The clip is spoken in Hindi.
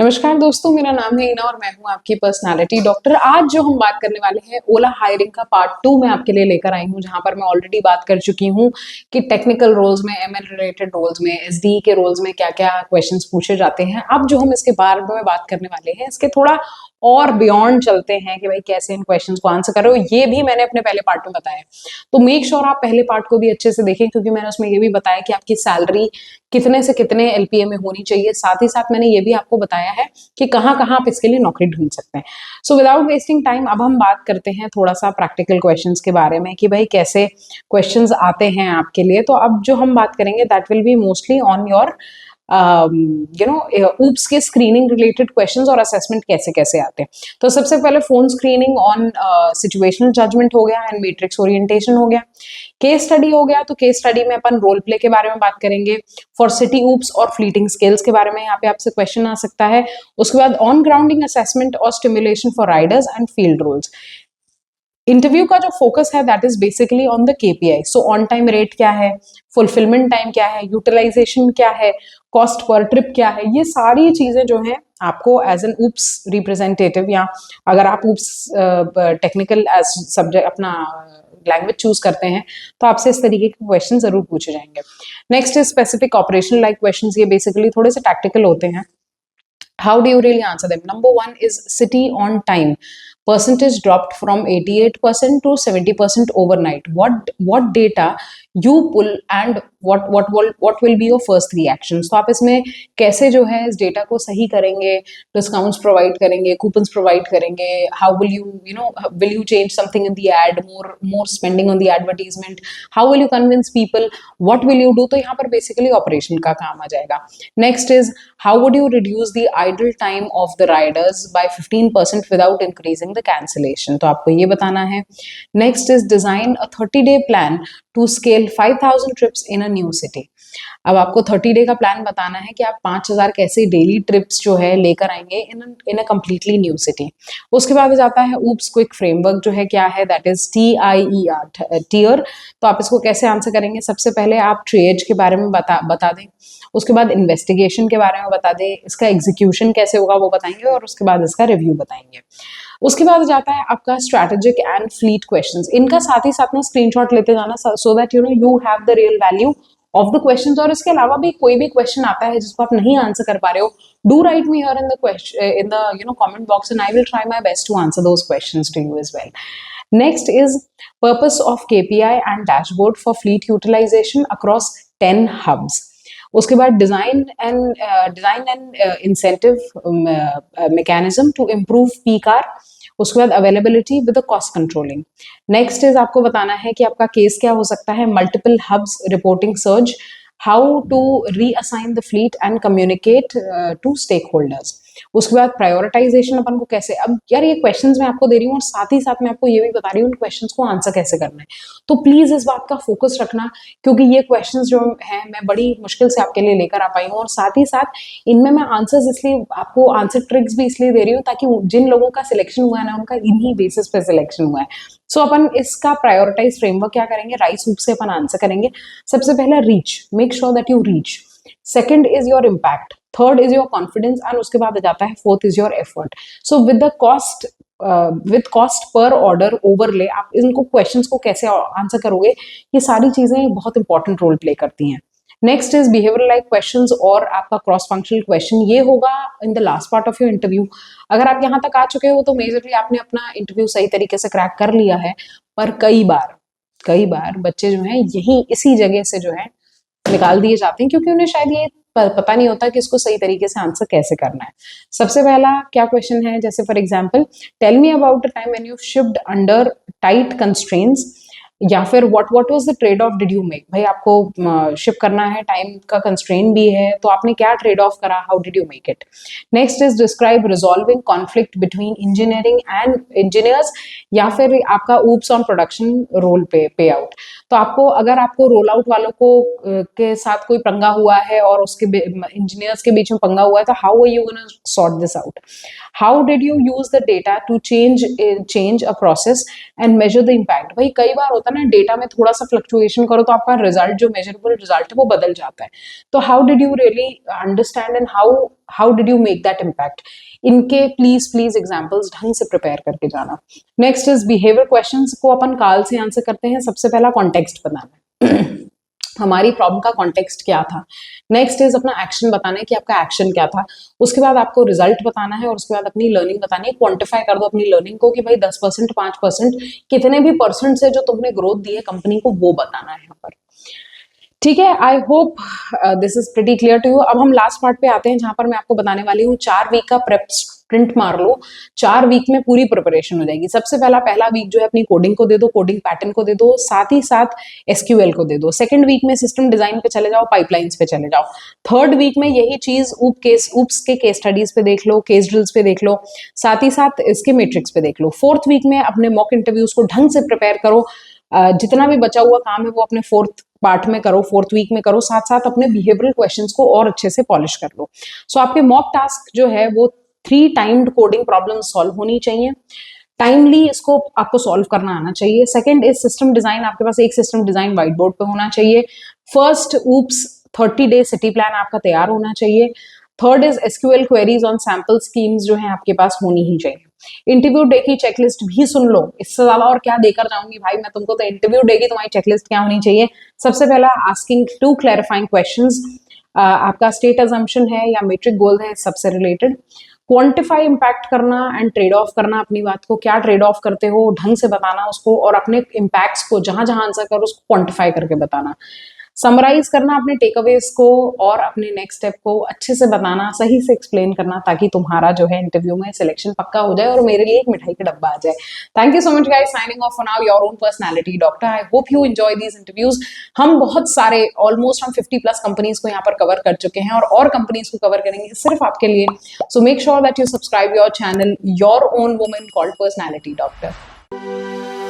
नमस्कार दोस्तों, मेरा नाम है ईना और मैं हूं आपकी पर्सनालिटी डॉक्टर। आज जो हम बात करने वाले हैं ओला हायरिंग का पार्ट 2 मैं आपके लिए लेकर आई हूं, जहां पर मैं ऑलरेडी बात कर चुकी हूं कि टेक्निकल रोल्स में, एमएल रिलेटेड रोल्स में, एसडी के रोल्स में क्या क्या क्वेश्चंस पूछे जाते हैं। अब जो हम इसके बारे में बात करने वाले हैं, इसके थोड़ा और बियॉन्ड चलते हैं कि भाई कैसे इन क्वेश्चंस को आंसर करो। ये भी मैंने अपने पहले पार्ट में बताया, तो मेक श्योर आप पहले पार्ट को भी अच्छे से देखें, क्योंकि मैंने उसमें ये भी बताया कि आपकी सैलरी कितने से कितने एलपीए में होनी चाहिए। साथ ही साथ मैंने ये भी आपको बताया है कि कहाँ कहाँ आप इसके लिए नौकरी ढूंढ सकते हैं। सो विदाउट वेस्टिंग टाइम अब हम बात करते हैं थोड़ा सा प्रैक्टिकल क्वेश्चंस के बारे में कि भाई कैसे क्वेश्चंस आते हैं आपके लिए। तो अब जो हम बात करेंगे that will be mostly on your ops के स्क्रीनिंग रिलेटेड क्वेश्चंस और असेसमेंट कैसे कैसे आते हैं। तो सबसे पहले phone screening on situational judgement हो गया एंड मैट्रिक्स ओरिएंटेशन हो गया। केस स्टडी हो गया, तो केस स्टडी में अपन रोल प्ले के बारे में बात करेंगे। फॉर सिटी ऊप्स और फ्लीटिंग स्किल्स के बारे में यहाँ पे आपसे क्वेश्चन आ सकता है। उसके बाद ऑन ग्राउंडिंग असेसमेंट और stimulation for riders and field roles. Interview का जो फोकस है that is basically on the KPI. So on time rate क्या है, फुलफिलमेंट टाइम क्या है, यूटिलाइजेशन क्या है, कॉस्ट पर ट्रिप क्या है, ये सारी चीजें जो है आपको एज एन ऊप्स रिप्रेजेंटेटिव, या अगर आप ऊप्स टेक्निकल एज सब्जेक्ट अपना लैंग्वेज चूज करते हैं तो आपसे इस तरीके के क्वेश्चन जरूर पूछे जाएंगे। Next is specific operational like question. ये बेसिकली थोड़े से टैक्टिकल होते हैं। How do you really answer them? Number one is city on time. Percentage dropped from 88% to 70% overnight. What data you pull and what will be your first reactions? तो आप इसमें कैसे जो है इस डेटा को सही करेंगे, डिस्काउंट्स प्रोवाइड करेंगे, कूपन्स प्रोवाइड करेंगे, how will you change something in the ad, more spending on the advertisement, how will you convince people, what will you do? तो यहाँ पर बेसिकली ऑपरेशन का काम आ जाएगा। Next is how would you reduce the idle time of the riders by 15% without increasing the cancellation? तो आपको ये बताना है। Next is design a 30-day plan to scale 5,000 trips in a new city. अब आपको 30 डे का प्लान बताना है कि आप 5,000 कैसे डेली ट्रिप्स जो है लेकर आएंगे इन अ कम्प्लीटली न्यू सिटी। उसके बाद जाता है ऊप्स क्विक फ्रेमवर्क जो है क्या है, दैट इज TIER, टीयर। तो आप इसको कैसे आंसर करेंगे? सबसे पहले आप ट्रेज के बारे में बता दें, उसके बाद इन्वेस्टिगेशन के बारे में बता दें, इसका एग्जीक्यूशन कैसे होगा वो बताएंगे, और उसके बाद इसका रिव्यू बताएंगे। उसके बाद जाता है आपका स्ट्रैटेजिक एंड फ्लीट क्वेश्चंस। इनका साथ ही साथ ना स्क्रीनशॉट लेते जाना, so that you have the real value of the questions. और इसके अलावा भी कोई भी क्वेश्चन आता है जिसको आप नहीं आंसर कर पा रहे हो, do write me here in the comment box and I will try my best to answer those questions to you as well. Next is purpose of KPI and dashboard for fleet utilization across 10 hubs. उसके बाद design and incentive mechanism to improve peak hour. उसके बाद availability with cost controlling. Next is आपको बताना है कि आपका केस क्या हो सकता है, multiple hubs reporting surge, how to reassign the fleet and communicate to stakeholders. उसके बाद प्रायोरिटाइजेशन अपन को कैसे, अब यार ये क्वेश्चंस मैं आपको दे रही हूँ और साथ ही साथ मैं आपको ये भी बता रही हूँ उन क्वेश्चंस को आंसर कैसे करना है। तो प्लीज इस बात का फोकस रखना, क्योंकि ये क्वेश्चंस जो हैं मैं बड़ी मुश्किल से आपके लिए लेकर आ पाई हूँ, और साथ ही साथ इनमें मैं आंसर्स इसलिए आपको आंसर ट्रिक्स भी इसलिए दे रही हूँ ताकि जिन लोगों का सिलेक्शन हुआ है ना, उनका इन्हीं बेसिस पे सिलेक्शन हुआ है। सो अपन इसका प्रायोरिटाइज फ्रेमवर्क क्या करेंगे, राइस ऊप से अपन आंसर करेंगे। सबसे पहला reach, make sure that you reach. Second is your impact, third is your confidence, and उसके बाद जाता है fourth is your effort. So with cost per order overlay आप इनको क्वेश्चंस को कैसे आंसर करोगे, ये सारी चीजें बहुत इंपॉर्टेंट रोल प्ले करती हैं। Next is behaviour like questions और आपका क्रॉस फंक्शनल क्वेश्चन। ये होगा in the last part of your interview. अगर आप यहाँ तक आ चुके हो तो मेजरली आपने अपना इंटरव्यू सही तरीके से क्रैक कर लिया है, पर कई बार बच्चे जो हैं यही इसी जगह से जो है निकाल दिए जाते हैं, क्योंकि उन्हें शायद ये पता नहीं होता कि इसको सही तरीके से आंसर कैसे करना है। सबसे पहला क्या क्वेश्चन है, जैसे for example, tell me about the time when you shift under tight constraints, या फिर what was the trade off did you make. भाई आपको शिफ्ट करना है, टाइम का कंस्ट्रेंट भी है, तो आपने क्या ट्रेड ऑफ करा, how did you make it. Next is describe resolving conflict between engineering and engineers, या फिर आपका ऊप्स ऑन प्रोडक्शन रोल पे आउट। तो अगर आपको रोल आउट वालों को के साथ कोई पंगा हुआ है और उसके इंजीनियर्स के बीच में पंगा हुआ है, तो how are you gonna sort this out. How did you use the data to change a process and measure the impact. भाई कई बार होता ना, डेटा में थोड़ा सा फ्लक्चुएशन करो तो आपका रिजल्ट, जो मेजरेबल रिजल्ट है, वो बदल जाता है। तो how did you really understand and how did you make that impact? इनके प्लीज एग्जाम्पल्स ढंग से प्रिपेयर करके जाना। नेक्स्ट इज बिहेवियर क्वेश्चंस को अपन काल से आंसर करते हैं। सबसे पहला कॉन्टेक्स्ट बताना हमारी प्रॉब्लम का कॉन्टेक्स्ट क्या था। नेक्स्ट इज अपना एक्शन बताना है कि आपका एक्शन क्या था। उसके बाद आपको रिजल्ट बताना है और उसके बाद अपनी लर्निंग बतानी है। क्वांटिफाई कर दो अपनी लर्निंग को कि भाई 10%, 5%, कितने भी परसेंट से जो तुमने ग्रोथ दी है कंपनी को, वो बताना है यहाँ पर। ठीक है, I hope this is pretty clear to you. अब हम लास्ट पार्ट पे आते हैं जहां पर मैं आपको बताने वाली हूँ 4 वीक का प्रेप प्रिंट मार लो। 4 वीक में पूरी प्रिपरेशन हो जाएगी। सबसे पहला वीक जो है अपनी कोडिंग को दे दो, कोडिंग पैटर्न को दे दो, साथ ही साथ एसक्यूएल को दे दो। सेकंड वीक में सिस्टम डिजाइन पे चले जाओ, पाइपलाइंस पे चले जाओ। थर्ड वीक में यही चीज ऊप्स के केस स्टडीज पे देख लो, केस ड्रिल्स पे देख लो, साथ ही साथ इसके मैट्रिक्स पे देख लो। फोर्थ वीक में अपने मॉक इंटरव्यूज को ढंग से प्रिपेयर करो। जितना भी बचा हुआ काम है वो अपने फोर्थ पार्ट में करो, फोर्थ वीक में करो। साथ साथ अपने बिहेवियरल क्वेश्चंस को और अच्छे से पॉलिश कर लो। सो आपके मॉक टास्क जो है वो 3 टाइम्ड कोडिंग प्रॉब्लम सॉल्व होनी चाहिए। टाइमली इसको आपको सॉल्व करना आना चाहिए। सेकंड इज सिस्टम डिजाइन, आपके पास एक सिस्टम डिजाइन व्हाइट बोर्ड पे होना चाहिए। First oops 30 day city plan आपका तैयार होना चाहिए। Third is SQL queries on sample schemes जो है आपके पास होनी ही चाहिए। इंटरव्यू डे की चेकलिस्ट भी सुन लो। इससे ज्यादा और क्या देकर जाऊंगी भाई मैं तुमको, तो इंटरव्यू डे की तुम्हारी चेकलिस्ट क्या होनी चाहिए? सबसे पहला आस्किंग 2 क्लैरिफाइंग क्वेश्चंस, आपका स्टेट अजम्पशन है या मेट्रिक गोल है, सबसे रिलेटेड। क्वांटिफाई इम्पैक्ट करना एंड ट्रेड ऑफ करना अपनी बात को, क्या ट्रेड ऑफ करते हो ढंग से बताना उसको, और अपने इम्पैक्ट्स को जहां जहां आंसर करो उसको क्वांटिफाई करके बताना। समराइज करना अपने टेकअवेज को और अपने नेक्स्ट स्टेप को अच्छे से बताना, सही से एक्सप्लेन करना, ताकि तुम्हारा जो है इंटरव्यू में सिलेक्शन पक्का हो जाए और मेरे लिए एक मिठाई का डब्बा आ जाए। Thank you so much guys, signing off for now, your own personality doctor. I hope you enjoy these interviews. हम बहुत सारे ऑलमोस्ट हम 50+ कंपनीज को यहाँ पर कवर कर चुके हैं और कंपनीज को कवर करेंगे सिर्फ आपके लिए। So make sure that you subscribe your channel, your own woman called personality doctor.